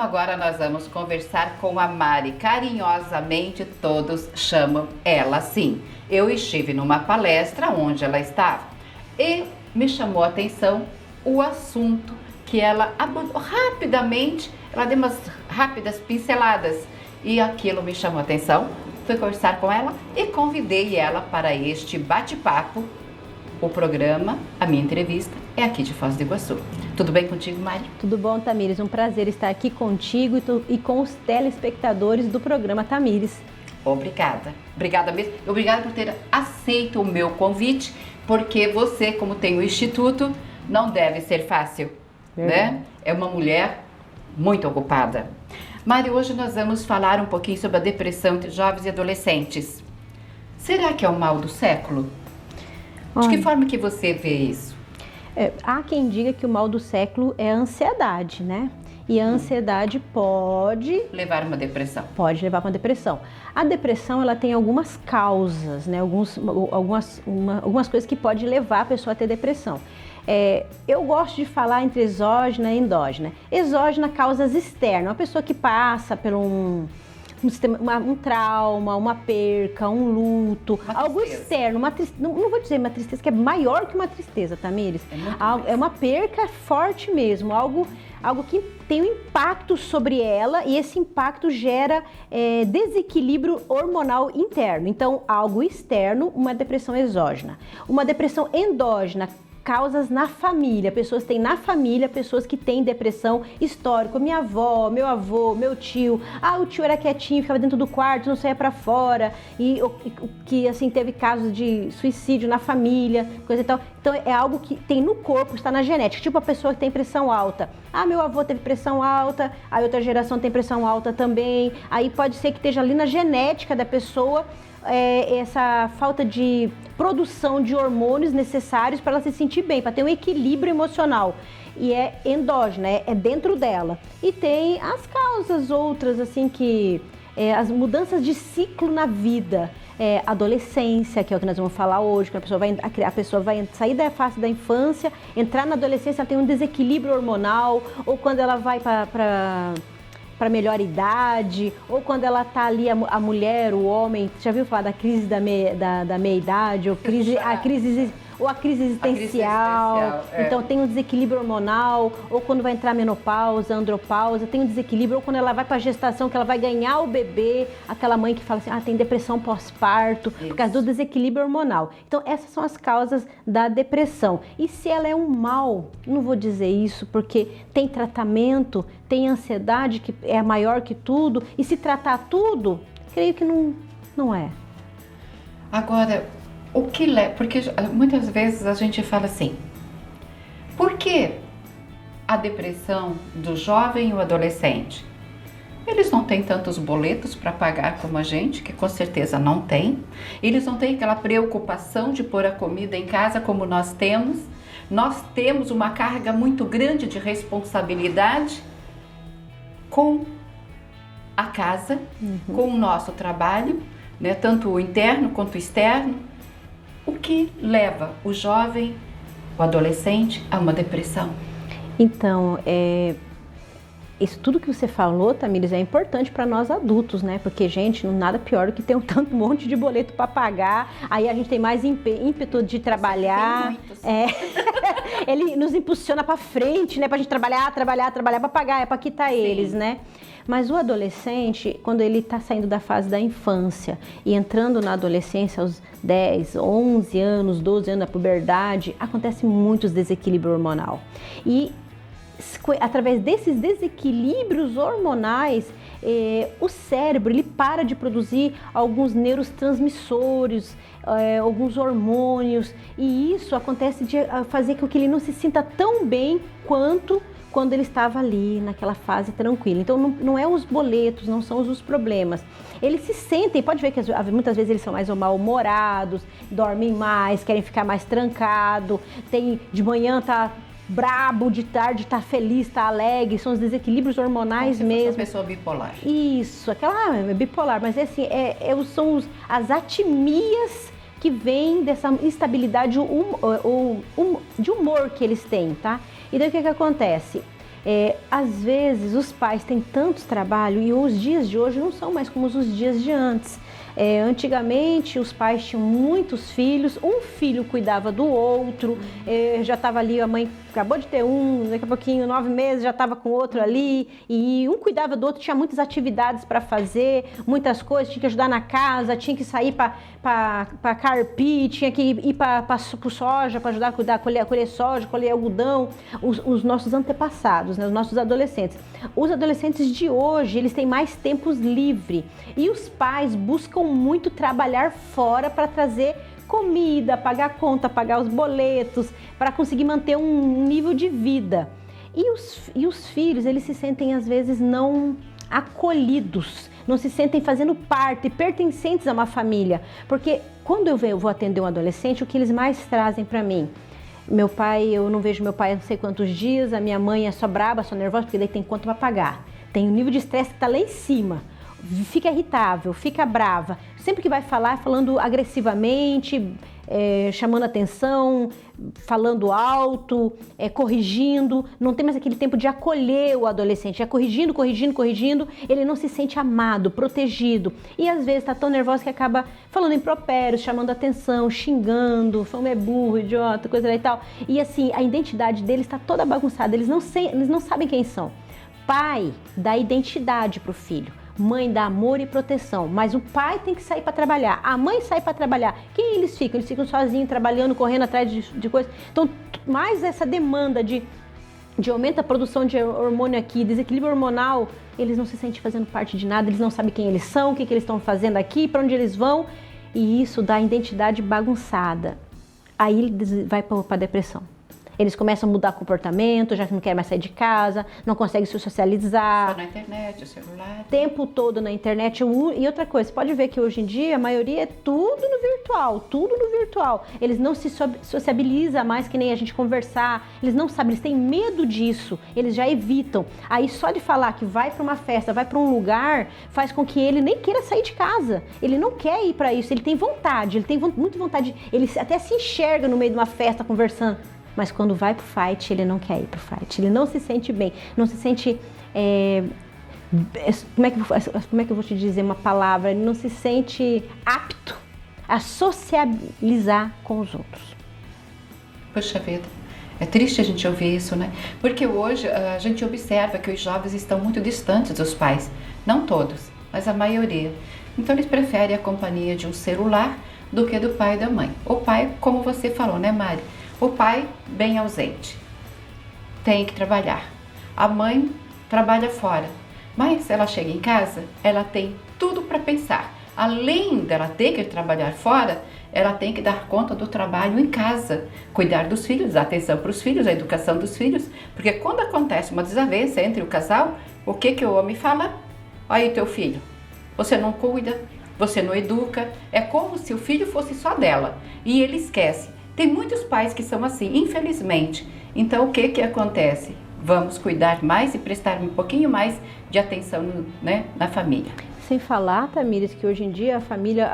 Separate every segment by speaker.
Speaker 1: agora nós vamos conversar com a Mari. Carinhosamente todos chamam ela assim. Eu estive numa palestra onde ela estava e me chamou a atenção o assunto que ela abordou rapidamente. Ela deu umas rápidas pinceladas e aquilo me chamou a atenção. Fui conversar com ela e convidei ela para este bate-papo. O programa, a minha entrevista, é aqui de Foz do Iguaçu. Tudo bem contigo, Mari?
Speaker 2: Tudo bom, Tamires. Um prazer estar aqui contigo e com os telespectadores do programa Tamires.
Speaker 1: Obrigada. Obrigada mesmo. Obrigada por ter aceito o meu convite, porque você, como tem o Instituto, não deve ser fácil, né? É uma mulher muito ocupada. Mari, hoje nós vamos falar um pouquinho sobre a depressão entre jovens e adolescentes. Será que é o mal do século? De que forma que você vê isso?
Speaker 2: Há quem diga que o mal do século é a ansiedade, né? E a ansiedade pode
Speaker 1: levar a uma depressão.
Speaker 2: Pode levar para uma depressão. A depressão, ela tem algumas causas, né? Algumas coisas que podem levar a pessoa a ter depressão. Eu gosto de falar entre exógena e endógena. Exógena, causas externas. Uma pessoa que passa por um trauma, uma perca, um luto, algo externo, não vou dizer uma tristeza que é maior que uma tristeza, Tamires. É uma perca forte mesmo, algo que tem um impacto sobre ela e esse impacto gera desequilíbrio hormonal interno. Então, algo externo, uma depressão exógena. Uma depressão endógena, causas na família, pessoas têm na família, pessoas que têm depressão histórica, minha avó, meu avô, meu tio, o tio era quietinho, ficava dentro do quarto, não saía pra fora, e que assim teve casos de suicídio na família, coisa e tal. Então é algo que tem no corpo, está na genética, tipo a pessoa que tem pressão alta. Meu avô teve pressão alta, a outra geração tem pressão alta também, aí pode ser que esteja ali na genética da pessoa, essa falta de produção de hormônios necessários para ela se sentir bem, para ter um equilíbrio emocional. E é endógena, é dentro dela. E tem as causas outras, assim, que as mudanças de ciclo na vida. Adolescência, que é o que nós vamos falar hoje, que a pessoa vai sair da fase da infância, entrar na adolescência, ela tem um desequilíbrio hormonal, ou quando ela vai para melhor idade, ou quando ela tá ali, a mulher, o homem, já viu falar da crise da meia-idade, ou a crise existencial, então tem um desequilíbrio hormonal, ou quando vai entrar menopausa, andropausa, tem um desequilíbrio, ou quando ela vai para a gestação, que ela vai ganhar o bebê, aquela mãe que fala assim, tem depressão pós-parto, por causa do desequilíbrio hormonal. Então essas são as causas da depressão. E se ela é um mal, não vou dizer isso, porque tem tratamento, tem ansiedade que é maior que tudo, e se tratar tudo, creio que não é.
Speaker 1: Agora, o que leva? Porque muitas vezes a gente fala assim, por que a depressão do jovem e o adolescente? Eles não têm tantos boletos para pagar como a gente, que com certeza não tem. Eles não têm aquela preocupação de pôr a comida em casa como nós temos. Nós temos uma carga muito grande de responsabilidade com a casa, com o nosso trabalho, né? Tanto o interno quanto o externo. O que leva o jovem, o adolescente, a uma depressão?
Speaker 2: Então, isso tudo que você falou, Tamires, é importante para nós adultos, né? Porque, gente, nada pior do que ter um monte de boleto para pagar, aí a gente tem mais ímpeto de trabalhar. Ele nos impulsiona para frente, né? Pra gente trabalhar para pagar, para quitar eles, né? Mas o adolescente, quando ele está saindo da fase da infância e entrando na adolescência aos 10, 11 anos, 12 anos da puberdade, acontece muitos desequilíbrio hormonal. E através desses desequilíbrios hormonais, o cérebro ele para de produzir alguns neurotransmissores, alguns hormônios, e isso acontece de fazer com que ele não se sinta tão bem quanto quando ele estava ali naquela fase tranquila. Então não é os boletos, não são os problemas. Eles se sentem, pode ver que muitas vezes eles são mais mal-humorados, dormem mais, querem ficar mais trancado, de manhã tá brabo, de tarde tá feliz, tá alegre, são os desequilíbrios hormonais mesmo.
Speaker 1: Uma pessoa bipolar.
Speaker 2: Isso, aquela bipolar, mas assim, são as atimias que vêm dessa instabilidade de humor que eles têm, tá? E daí o que acontece? Às vezes os pais têm tanto trabalho e os dias de hoje não são mais como os dias de antes. Antigamente os pais tinham muitos filhos, um filho cuidava do outro, já estava ali, a mãe acabou de ter daqui a pouquinho, 9 meses, já estava com outro ali, e um cuidava do outro, tinha muitas atividades para fazer, muitas coisas, tinha que ajudar na casa, tinha que sair para carpir, tinha que ir para o soja, para ajudar a cuidar, colher soja, colher algodão, os nossos antepassados, né, os nossos adolescentes. Os adolescentes de hoje, eles têm mais tempos livre, e os pais buscam muito trabalhar fora para trazer comida, pagar conta, pagar os boletos, para conseguir manter um nível de vida. E os filhos, eles se sentem às vezes não acolhidos, não se sentem fazendo parte, pertencentes a uma família. Porque quando eu vou atender um adolescente, o que eles mais trazem para mim? Meu pai, eu não vejo meu pai há não sei quantos dias, a minha mãe é só braba, só nervosa, porque daí tem conta para pagar. Tem um nível de estresse que está lá em cima. Fica irritável, fica brava. Sempre que vai falar, falando agressivamente, chamando atenção, falando alto, corrigindo. Não tem mais aquele tempo de acolher o adolescente. É corrigindo, ele não se sente amado, protegido. E às vezes está tão nervoso que acaba falando impropérios, chamando atenção, xingando, falando é burro, idiota, coisa lá e tal. E assim, a identidade deles está toda bagunçada, eles não sabem quem são. Pai dá identidade para o filho. Mãe dá amor e proteção, mas o pai tem que sair para trabalhar, a mãe sai para trabalhar. Quem eles ficam? Eles ficam sozinhos, trabalhando, correndo atrás de coisas. Então, mais essa demanda de aumento da produção de hormônio aqui, desequilíbrio hormonal, eles não se sentem fazendo parte de nada, eles não sabem quem eles são, o que eles estão fazendo aqui, para onde eles vão, e isso dá identidade bagunçada. Aí ele vai para a depressão. Eles começam a mudar comportamento, já não querem mais sair de casa, não conseguem se socializar.
Speaker 1: Só na internet, o celular.
Speaker 2: Tempo todo na internet. E outra coisa, você pode ver que hoje em dia a maioria é tudo no virtual. Eles não se sociabilizam mais que nem a gente conversar. Eles não sabem, eles têm medo disso. Eles já evitam. Aí só de falar que vai para uma festa, vai para um lugar, faz com que ele nem queira sair de casa. Ele não quer ir para isso, ele tem vontade, ele tem muita vontade. Ele até se enxerga no meio de uma festa conversando. Mas quando vai pro fight, ele não quer ir pro fight. Ele não se sente bem, não se sente... como é que eu vou te dizer uma palavra? Ele não se sente apto a socializar com os outros.
Speaker 1: Poxa vida, é triste a gente ouvir isso, né? Porque hoje a gente observa que os jovens estão muito distantes dos pais. Não todos, mas a maioria. Então eles preferem a companhia de um celular do que do pai e da mãe. O pai, como você falou, né, Mari? O pai bem ausente, tem que trabalhar. A mãe trabalha fora, mas ela chega em casa, ela tem tudo para pensar. Além dela ter que trabalhar fora, ela tem que dar conta do trabalho em casa, cuidar dos filhos, dar atenção para os filhos, a educação dos filhos. Porque quando acontece uma desavença entre o casal, o que o homem fala? Aí teu filho, você não cuida, você não educa, é como se o filho fosse só dela e ele esquece. Tem muitos pais que são assim, infelizmente. Então, o que acontece? Vamos cuidar mais e prestar um pouquinho mais de atenção, né, na família.
Speaker 2: Sem falar, Tamires, que hoje em dia a família,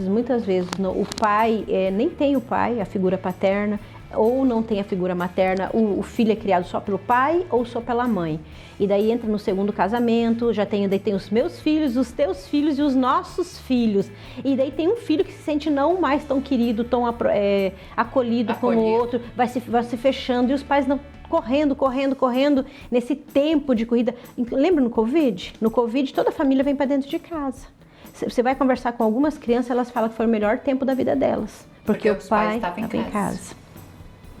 Speaker 2: muitas vezes, o pai nem tem o pai, a figura paterna, ou não tem a figura materna, o filho é criado só pelo pai ou só pela mãe. E daí entra no segundo casamento, daí tem os meus filhos, os teus filhos e os nossos filhos. E daí tem um filho que se sente não mais tão querido, tão acolhido como o outro, vai se fechando e os pais não correndo nesse tempo de corrida. Lembra no Covid? No Covid toda a família vem para dentro de casa. Você vai conversar com algumas crianças, elas falam que foi o melhor tempo da vida delas. Porque o pai estava em casa.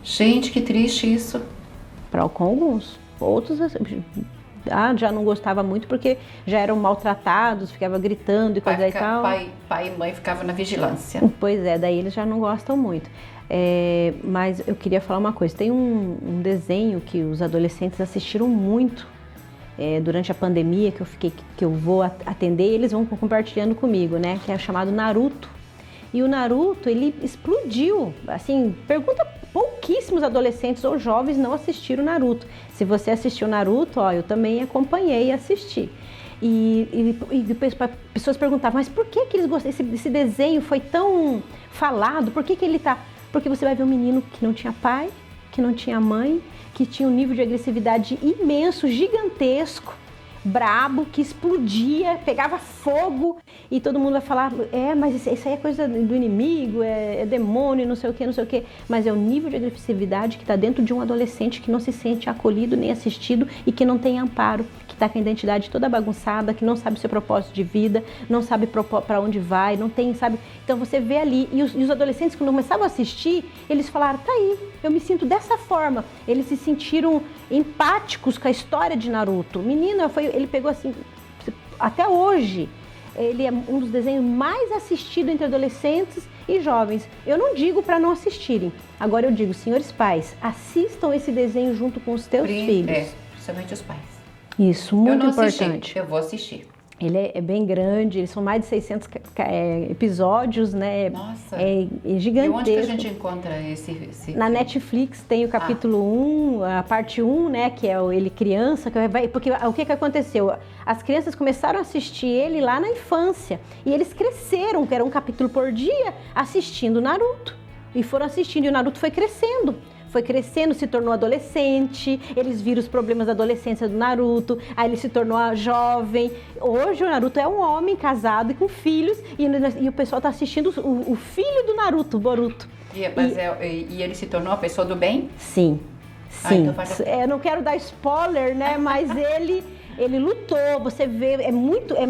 Speaker 1: Gente, que triste isso.
Speaker 2: Com alguns. Outros já não gostava muito porque já eram maltratados, ficava gritando e coisa e tal.
Speaker 1: Pai e mãe ficavam na vigilância.
Speaker 2: Pois é, daí eles já não gostam muito. Mas eu queria falar uma coisa. Tem um desenho que os adolescentes assistiram muito durante a pandemia, que eu vou atender, e eles vão compartilhando comigo, né? Que é chamado Naruto. E o Naruto, ele explodiu. Assim, pouquíssimos adolescentes ou jovens não assistiram Naruto. Se você assistiu Naruto, eu também acompanhei e assisti. E depois pessoas perguntavam, mas por que eles gostaram? Esse desenho foi tão falado? Por que ele tá... Porque você vai ver um menino que não tinha pai, que não tinha mãe, que tinha um nível de agressividade imenso, gigantesco, brabo, que explodia, pegava fogo e todo mundo vai falar, mas isso aí é coisa do inimigo, é demônio, não sei o que, mas é o nível de agressividade que está dentro de um adolescente que não se sente acolhido nem assistido e que não tem amparo, que está com a identidade toda bagunçada, que não sabe o seu propósito de vida, não sabe para onde vai, não tem, sabe? Então você vê ali, e os adolescentes quando começavam a assistir, eles falaram, tá aí, eu me sinto dessa forma, eles se sentiram empáticos com a história de Naruto. Menina, ele pegou assim, até hoje, ele é um dos desenhos mais assistidos entre adolescentes e jovens. Eu não digo para não assistirem, agora eu digo, senhores pais, assistam esse desenho junto com os teus filhos.
Speaker 1: Principalmente os pais.
Speaker 2: Isso, muito importante.
Speaker 1: Assisti, eu vou assistir.
Speaker 2: Ele é bem grande, eles são mais de 600 episódios, né?
Speaker 1: Nossa!
Speaker 2: É gigantesco.
Speaker 1: E onde que a gente encontra esse
Speaker 2: Na Netflix tem o capítulo 1, a parte 1, né? Que é ele criança, porque o que aconteceu? As crianças começaram a assistir ele lá na infância e eles cresceram, que era um capítulo por dia, assistindo Naruto. E foram assistindo e o Naruto foi crescendo, se tornou adolescente, eles viram os problemas da adolescência do Naruto, aí ele se tornou jovem. Hoje o Naruto é um homem casado e com filhos, e o pessoal está assistindo o filho do Naruto, Boruto.
Speaker 1: E ele se tornou uma pessoa do bem?
Speaker 2: Sim.
Speaker 1: Então
Speaker 2: eu não quero dar spoiler, né, mas ele lutou, você vê,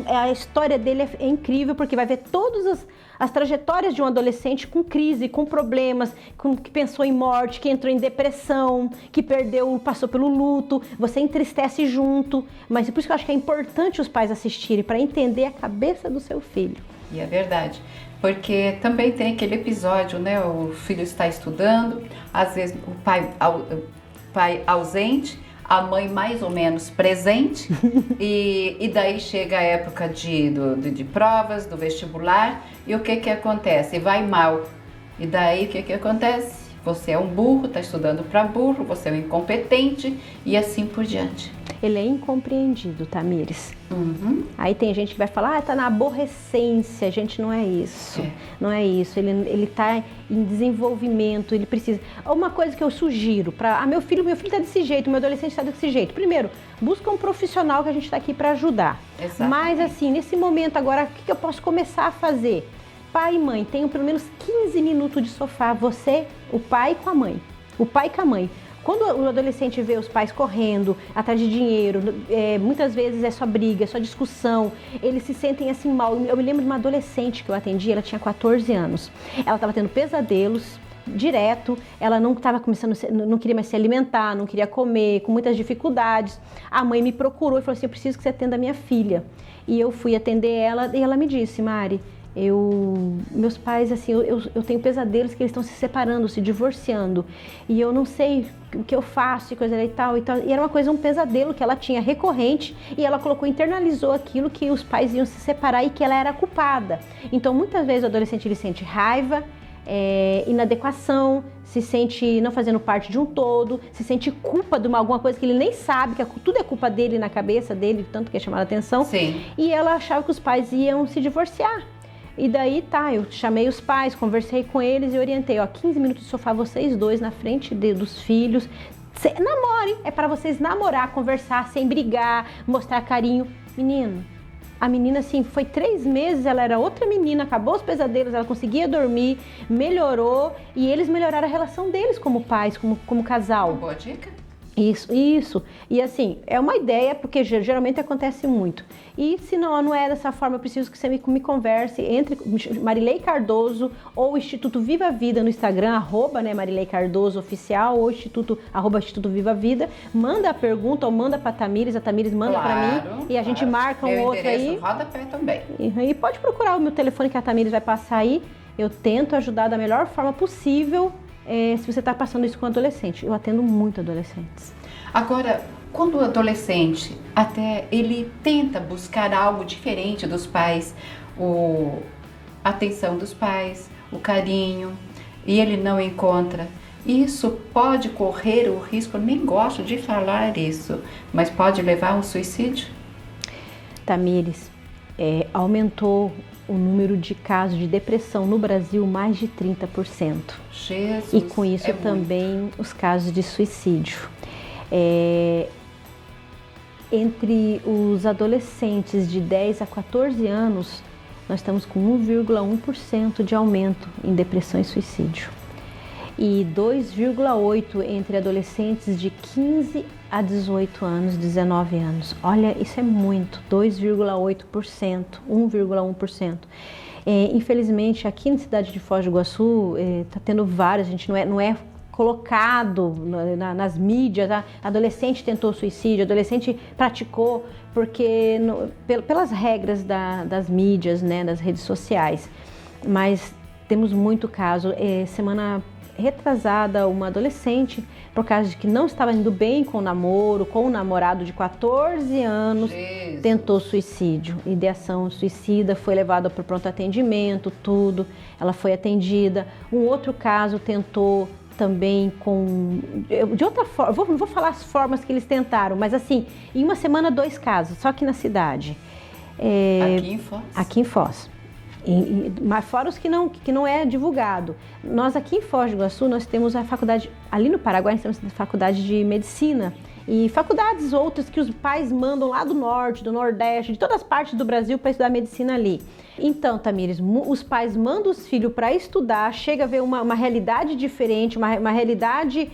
Speaker 2: a história dele é incrível, porque vai ver todas as trajetórias de um adolescente com crise, com problemas, que pensou em morte, que entrou em depressão, que passou pelo luto, você entristece junto, mas por isso que eu acho que é importante os pais assistirem, para entender a cabeça do seu filho.
Speaker 1: E é verdade, porque também tem aquele episódio, né, o filho está estudando, às vezes o pai ausente, a mãe mais ou menos presente e daí chega a época de provas, do vestibular e o que acontece? Vai mal. E daí o que acontece? Você é um burro, está estudando para burro, você é um incompetente e assim por diante.
Speaker 2: Ele é incompreendido, Tamires.
Speaker 1: Uhum.
Speaker 2: Aí tem gente que vai falar, tá na aborrecência. Gente, não é isso. Não é isso. Ele tá em desenvolvimento, ele precisa... Uma coisa que eu sugiro para... meu filho tá desse jeito, meu adolescente tá desse jeito. Primeiro, busca um profissional que a gente tá aqui para ajudar.
Speaker 1: Exatamente.
Speaker 2: Mas assim, nesse momento agora, o que eu posso começar a fazer? Pai e mãe, tenham pelo menos 15 minutos de sofá. Você, o pai com a mãe. O pai com a mãe. Quando o adolescente vê os pais correndo atrás de dinheiro, muitas vezes é só briga, é só discussão, eles se sentem assim mal. Eu me lembro de uma adolescente que eu atendi, ela tinha 14 anos. Ela estava tendo pesadelos direto, ela não queria mais se alimentar, não queria comer, com muitas dificuldades. A mãe me procurou e falou assim, eu preciso que você atenda a minha filha. E eu fui atender ela e ela me disse, Mari, meus pais, assim, eu tenho pesadelos que eles estão se separando, se divorciando, e eu não sei o que eu faço e coisa e tal, e era um pesadelo que ela tinha recorrente, e ela internalizou aquilo que os pais iam se separar e que ela era culpada. Então muitas vezes o adolescente ele sente raiva, inadequação, se sente não fazendo parte de um todo, se sente culpa de alguma coisa que ele nem sabe, que tudo é culpa dele na cabeça dele, tanto que é chamado a atenção.
Speaker 1: Sim.
Speaker 2: E ela achava que os pais iam se divorciar. E daí eu chamei os pais, conversei com eles e orientei, 15 minutos de sofá vocês dois na frente dos filhos, namorem, é para vocês namorar, conversar sem brigar, mostrar carinho. A menina assim, foi 3 meses, ela era outra menina, acabou os pesadelos, ela conseguia dormir, melhorou e eles melhoraram a relação deles como pais, como casal.
Speaker 1: Uma boa dica.
Speaker 2: Isso. E assim, é uma ideia, porque geralmente acontece muito. E se não é dessa forma, eu preciso que você me converse entre Marilei Cardoso ou Instituto Viva Vida no Instagram, @Marilei Cardoso Oficial ou Instituto Viva Vida. Manda a pergunta ou manda para a Tamires manda para mim e a gente marca um outro aí.
Speaker 1: Rodapé também.
Speaker 2: E pode procurar o meu telefone que a Tamires vai passar aí. Eu tento ajudar da melhor forma possível. Se você está passando isso com adolescente, eu atendo muito adolescentes.
Speaker 1: Agora, quando o adolescente até ele tenta buscar algo diferente dos pais, a atenção dos pais, o carinho, e ele não encontra, isso pode correr o risco, eu nem gosto de falar isso, mas pode levar a um suicídio?
Speaker 2: Tamires, aumentou o número de casos de depressão no Brasil mais de 30%.
Speaker 1: Jesus,
Speaker 2: e com isso também os casos de suicídio. Entre os adolescentes de 10 a 14 anos, nós estamos com 1,1% de aumento em depressão e suicídio. E 2,8% entre adolescentes de 15 a 18 anos, 19 anos. Olha, isso é muito, 2,8%, 1,1%. Infelizmente, aqui na cidade de Foz do Iguaçu, está tendo vários, a gente não é colocado nas mídias, adolescente tentou suicídio, adolescente praticou, porque pelas regras das mídias, né, das redes sociais. Mas temos muito caso. Semana retrasada, uma adolescente, por causa de que não estava indo bem com o namoro, com um namorado de 14 anos, Jesus, tentou suicídio, ideação suicida, foi levada para o pronto atendimento, tudo, ela foi atendida. Um outro caso tentou também de outra forma, não vou falar as formas que eles tentaram, mas assim, em uma semana 2 casos, só aqui na cidade.
Speaker 1: Aqui em Foz?
Speaker 2: Aqui em Foz. Mas fora os que não é divulgado. Nós aqui em Foz do Iguaçu, nós temos a faculdade, ali no Paraguai, nós temos a faculdade de medicina e faculdades outras que os pais mandam lá do norte, do nordeste, de todas as partes do Brasil para estudar medicina ali. Então, Tamires, os pais mandam os filhos para estudar, chega a ver uma realidade diferente, uma realidade,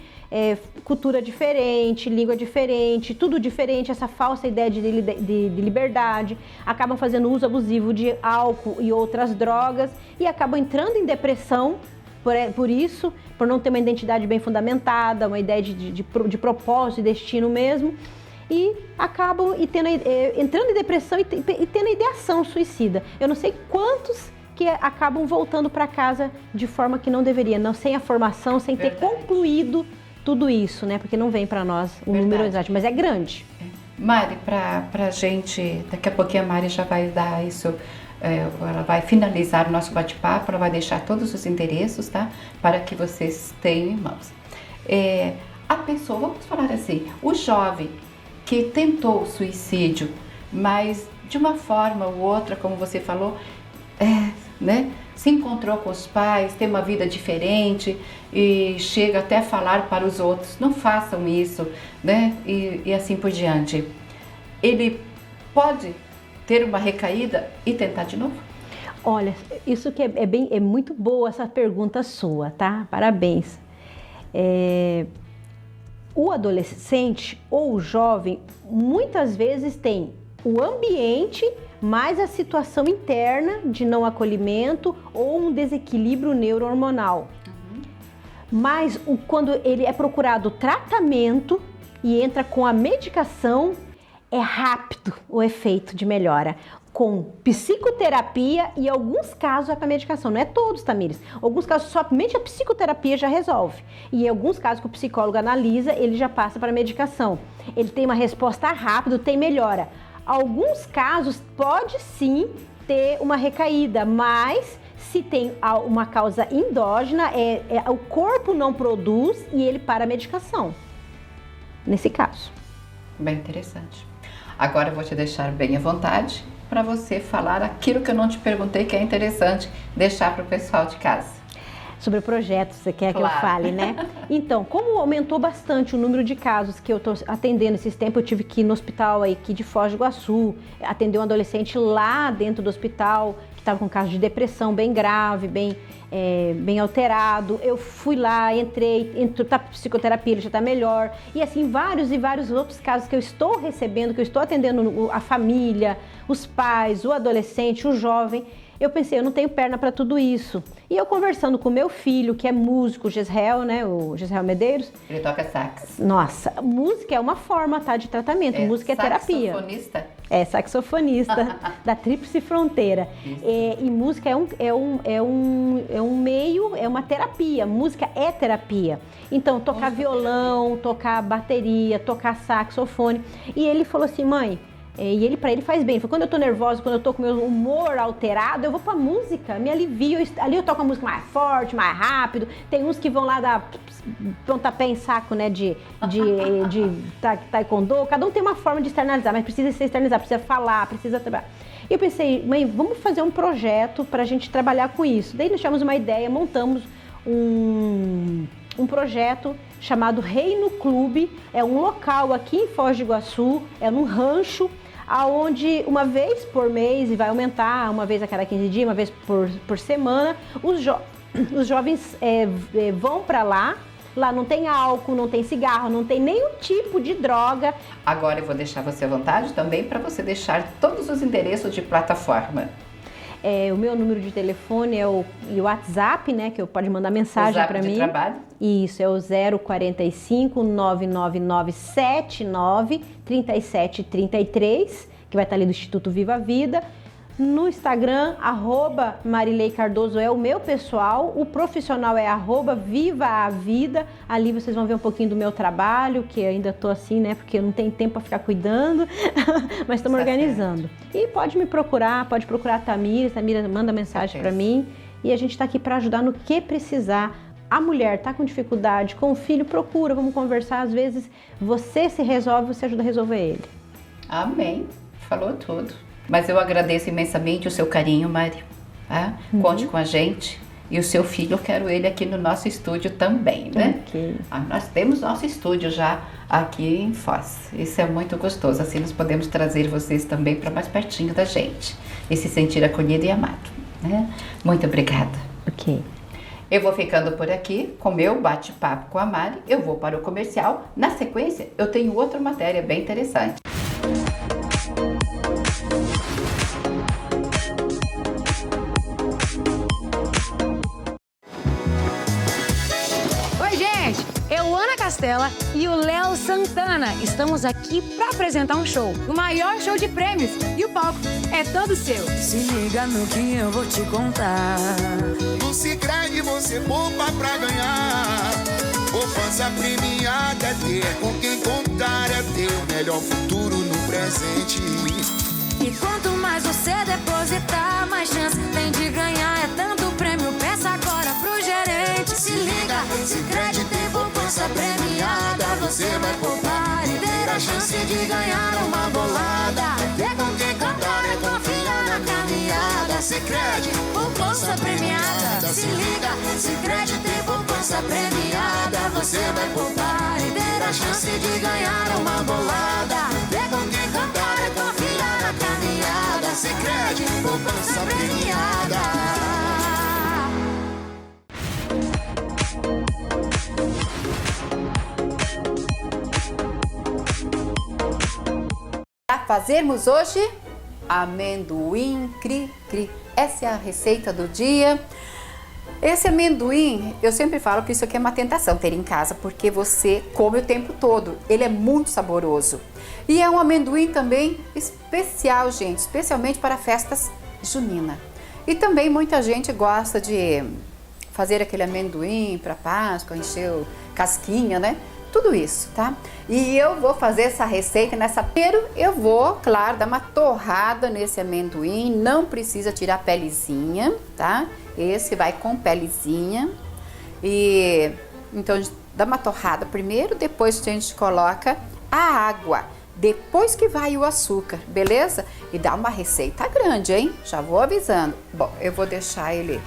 Speaker 2: cultura diferente, língua diferente, tudo diferente, essa falsa ideia de liberdade, acabam fazendo uso abusivo de álcool e outras drogas e acabam entrando em depressão por isso, por não ter uma identidade bem fundamentada, uma ideia de propósito e destino mesmo, e acabam entrando em depressão e tendo a ideação suicida. Eu não sei quantos que acabam voltando para casa de forma que não deveria, não, sem a formação, sem ter concluído tudo isso, né? Porque não vem para nós o número exato, mas é grande.
Speaker 1: Mari, para a gente, daqui a pouquinho a Mari já vai dar isso, ela vai finalizar o nosso bate-papo, ela vai deixar todos os endereços, tá? Para que vocês tenham em mãos. A pessoa, vamos falar assim, o jovem que tentou o suicídio, mas de uma forma ou outra, como você falou, né? Se encontrou com os pais, tem uma vida diferente e chega até a falar para os outros, não façam isso, né? E assim por diante. Ele pode ter uma recaída e tentar de novo?
Speaker 2: Olha, isso que é muito boa essa pergunta sua, tá? Parabéns. O adolescente ou o jovem muitas vezes tem o ambiente mais a situação interna de não acolhimento ou um desequilíbrio neurohormonal. Mas quando ele é procurado tratamento e entra com a medicação, é rápido o efeito de melhora. Com psicoterapia e alguns casos é para medicação, não é todos, Tamires. Alguns casos somente a psicoterapia já resolve. E em alguns casos que o psicólogo analisa, ele já passa para medicação. Ele tem uma resposta rápida, tem melhora. Alguns casos pode sim ter uma recaída, mas se tem uma causa endógena, o corpo não produz e ele para a medicação. Nesse caso.
Speaker 1: Bem interessante. Agora eu vou te deixar bem à vontade para você falar aquilo que eu não te perguntei, que é interessante deixar para o pessoal de casa.
Speaker 2: Sobre o projeto, você quer que eu fale, né? Então, como aumentou bastante o número de casos que eu estou atendendo esses tempos, eu tive que ir no hospital aqui de Foz do Iguaçu, atender um adolescente lá dentro do hospital, que estava com um caso de depressão bem grave, bem alterado. Eu fui lá, entrei, tá psicoterapia, ele já está melhor. E assim, vários e vários outros casos que eu estou recebendo, que eu estou atendendo a família, os pais, o adolescente, o jovem. Eu pensei, eu não tenho perna para tudo isso. E eu conversando com meu filho, que é músico, o Gesrel, né? O Gesrel Medeiros.
Speaker 1: Ele toca sax.
Speaker 2: Nossa, música é uma forma, tá, de tratamento. Música é terapia.
Speaker 1: Saxofonista?
Speaker 2: Saxofonista da Tríplice Fronteira. E música é um meio, é uma terapia. Música é terapia. Então, tocar violão, tocar bateria, tocar saxofone. E ele falou assim, mãe, e pra ele faz bem. Ele falou, quando eu tô nervosa, quando eu tô com meu humor alterado, eu vou pra música, me alivio. Ali eu toco a música mais forte, mais rápido. Tem uns que vão lá dar pontapé em saco, né, de taekwondo. Cada um tem uma forma de externalizar, mas precisa ser externalizar, precisa falar, precisa trabalhar. E eu pensei, mãe, vamos fazer um projeto pra gente trabalhar com isso. Daí nós tivemos uma ideia, montamos um um projeto chamado Reino Clube. É um local aqui em Foz do Iguaçu, é num rancho, aonde uma vez por mês, e vai aumentar uma vez a cada 15 dias, uma vez por semana, os jovens vão para lá. Lá não tem álcool, não tem cigarro, não tem nenhum tipo de droga.
Speaker 1: Agora eu vou deixar você à vontade também para você deixar todos os endereços de plataforma.
Speaker 2: O meu número de telefone é o WhatsApp, né? Que pode mandar mensagem para mim.
Speaker 1: Trabalho?
Speaker 2: Isso, é o 045 99979 3733, que vai estar ali do Instituto Viva a Vida. No Instagram, @Marilei Cardoso é o meu pessoal, o profissional é @Viva a Vida. Ali vocês vão ver um pouquinho do meu trabalho, que ainda tô assim, né, porque eu não tenho tempo para ficar cuidando, mas estamos organizando. E pode me procurar, pode procurar a Tamires manda mensagem para mim, e a gente está aqui para ajudar no que precisar. A mulher está com dificuldade, com o filho, procura, vamos conversar. Às vezes você se resolve, você ajuda a resolver ele.
Speaker 1: Amém, falou tudo. Mas eu agradeço imensamente o seu carinho, Mari. Tá? Conte com a gente. E o seu filho, eu quero ele aqui no nosso estúdio também, né?
Speaker 2: Okay.
Speaker 1: Nós temos nosso estúdio já aqui em Foz. Isso é muito gostoso. Assim nós podemos trazer vocês também para mais pertinho da gente. E se sentir acolhido e amado, né? Muito obrigada.
Speaker 2: Ok.
Speaker 1: Eu vou ficando por aqui com meu bate-papo com a Mari. Eu vou para o comercial. Na sequência, eu tenho outra matéria bem interessante.
Speaker 3: Eu, Ana Castela e o Léo Santana estamos aqui para apresentar um show, o maior show de prêmios, e o palco é todo seu.
Speaker 4: Se liga no que eu vou te contar.
Speaker 5: No Sicredi você poupa pra ganhar. Poupança premiada é ter com quem contar, é ter o melhor futuro no presente.
Speaker 4: E quanto mais você depositar, mais chance tem de ganhar. É tanto prêmio, peça agora pro gerente.
Speaker 5: Se liga, Sicredi tem poupança premiada. Você vai poupar e ter a chance de ganhar uma bolada. Ter com quem cantar e confiar na caminhada. Sicredi, poupança premiada. Se liga, Sicredi tem poupança premiada. Você vai poupar e ter a chance de ganhar uma bolada. Ter com quem cantar e confiar na caminhada. Sicredi, poupança premiada.
Speaker 1: Fazermos hoje amendoim cri-cri. Essa é a receita do dia. Esse amendoim, eu sempre falo que isso aqui é uma tentação ter em casa, porque você come o tempo todo. Ele é muito saboroso. E é um amendoim também especial, gente, especialmente para festas juninas. E também muita gente gosta de fazer aquele amendoim para Páscoa, encher casquinha, né? Tudo isso, tá? E eu vou fazer essa receita primeiro eu vou, claro, dar uma torrada nesse amendoim, não precisa tirar a pelezinha, tá? Esse vai com pelezinha. E então a gente dá uma torrada primeiro, depois a gente coloca a água, depois que vai o açúcar, beleza? E dá uma receita grande, hein? Já vou avisando. Bom, eu vou deixar ele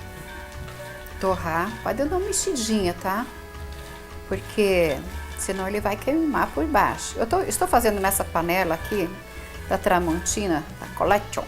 Speaker 1: torrar, pode dar uma mexidinha, tá? Porque senão ele vai queimar por baixo. Estou fazendo nessa panela aqui da Tramontina, da Collection.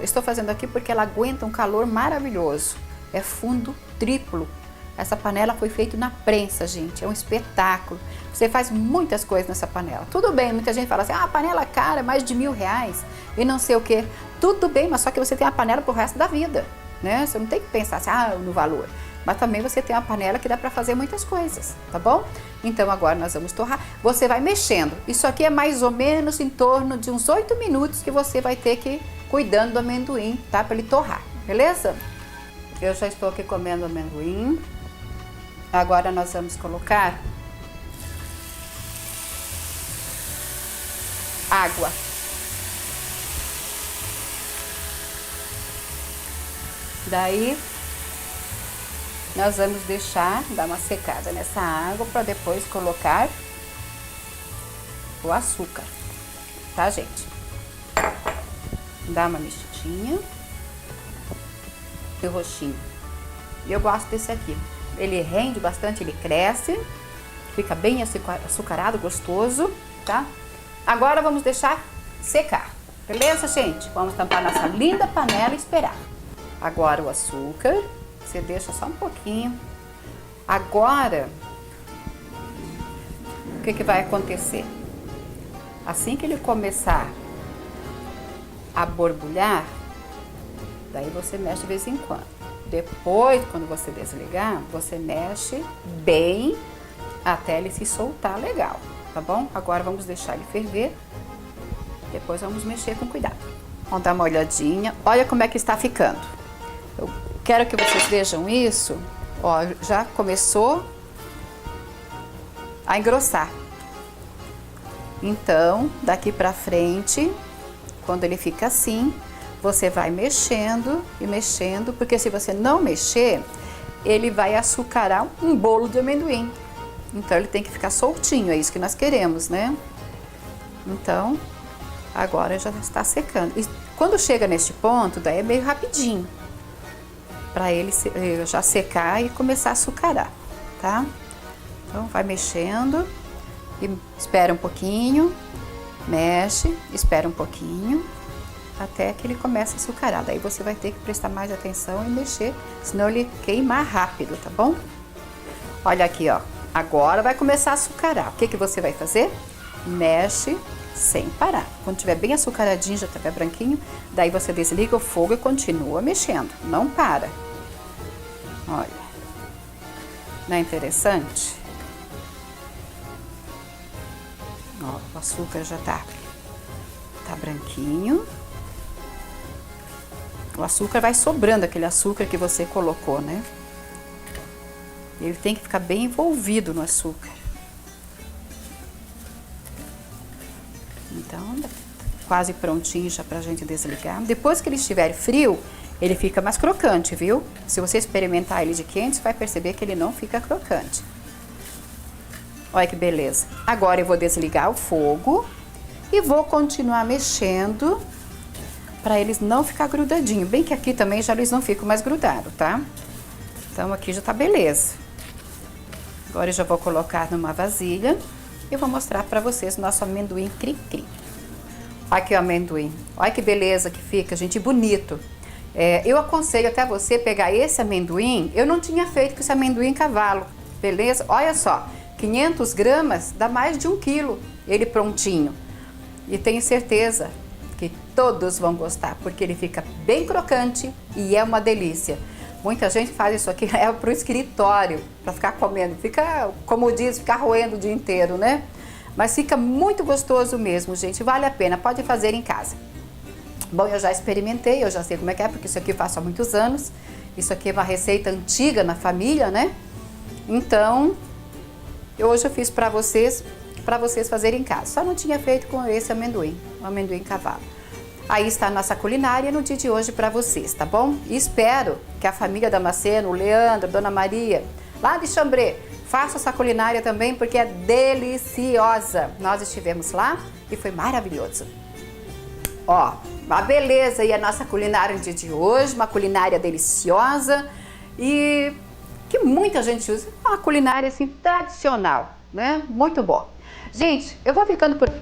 Speaker 1: Estou fazendo aqui porque ela aguenta um calor maravilhoso. É fundo triplo. Essa panela foi feita na prensa, gente. É um espetáculo. Você faz muitas coisas nessa panela. Tudo bem, muita gente fala assim, a panela cara, mais de R$1.000 e não sei o que. Tudo bem, mas só que você tem a panela pro resto da vida, né? Você não tem que pensar assim, no valor. Mas também você tem uma panela que dá para fazer muitas coisas, tá bom? Então agora nós vamos torrar. Você vai mexendo. Isso aqui é mais ou menos em torno de uns 8 minutos que você vai ter que ir cuidando do amendoim, tá? Para ele torrar, beleza? Eu já estou aqui comendo amendoim. Agora nós vamos colocar água. Daí nós vamos dar uma secada nessa água para depois colocar o açúcar, tá, gente? Dá uma mexidinha. E o roxinho. Eu gosto desse aqui. ele rende bastante, ele cresce, fica bem açucarado, gostoso, tá? Agora vamos deixar secar, beleza, gente? Vamos tampar nossa linda panela e esperar. Agora o açúcar, você deixa só um pouquinho. Agora, o que vai acontecer? Assim que ele começar a borbulhar, daí você mexe de vez em quando. Depois, quando você desligar, você mexe bem até ele se soltar legal, tá bom? Agora vamos deixar ele ferver, depois vamos mexer com cuidado. Vamos dar uma olhadinha, olha como é que está ficando. Eu quero que vocês vejam isso, ó, já começou a engrossar. Então, daqui pra frente, quando ele fica assim, você vai mexendo e mexendo, porque se você não mexer, ele vai açucarar um bolo de amendoim. Então ele tem que ficar soltinho, é isso que nós queremos, né? Então, agora já está secando. E quando chega neste ponto, daí é meio rapidinho, para ele já secar e começar a açucarar, tá? Então vai mexendo e espera um pouquinho, mexe, espera um pouquinho, até que ele comece a açucarar. Daí você vai ter que prestar mais atenção e mexer, senão ele queima rápido, tá bom? Olha aqui, ó. Agora vai começar a açucarar. O que você vai fazer? Mexe sem parar. Quando tiver bem açucaradinho, já tiver branquinho, daí você desliga o fogo e continua mexendo. Não para. Olha. Não é interessante? Ó, o açúcar já tá branquinho. O açúcar vai sobrando, aquele açúcar que você colocou, né? Ele tem que ficar bem envolvido no açúcar. Então, quase prontinho já pra gente desligar. Depois que ele estiver frio, ele fica mais crocante, viu? Se você experimentar ele de quente, você vai perceber que ele não fica crocante. Olha que beleza. Agora eu vou desligar o fogo e vou continuar mexendo para eles não ficar grudadinho. Bem que aqui também já eles não ficam mais grudados, tá? Então aqui já tá beleza. Agora eu já vou colocar numa vasilha e vou mostrar para vocês o nosso amendoim cri-cri. Olha aqui o amendoim. Olha que beleza que fica, gente, bonito. Eu aconselho até você pegar esse amendoim. Eu não tinha feito com esse amendoim cavalo, beleza? Olha só, 500 gramas dá mais de 1 quilo ele prontinho. E tenho certeza que todos vão gostar, porque ele fica bem crocante e é uma delícia. Muita gente faz isso aqui, leva para o escritório para ficar comendo. Fica, como diz, ficar roendo o dia inteiro, né? Mas fica muito gostoso mesmo, gente. Vale a pena, pode fazer em casa. Bom, eu já experimentei, eu já sei como é que é, porque isso aqui eu faço há muitos anos. Isso aqui é uma receita antiga na família, né? Então, hoje eu fiz para vocês fazerem em casa. Só não tinha feito com esse amendoim, o amendoim cavalo. Aí está a nossa culinária no dia de hoje para vocês, tá bom? E espero que a família Damasceno, o Leandro, Dona Maria, lá de Xambrê, faça essa culinária também, porque é deliciosa. Nós estivemos lá e foi maravilhoso. Ó, uma beleza aí a nossa culinária no dia de hoje, uma culinária deliciosa e que muita gente usa. Uma culinária assim tradicional, né? Muito bom. Gente, eu vou ficando por aqui.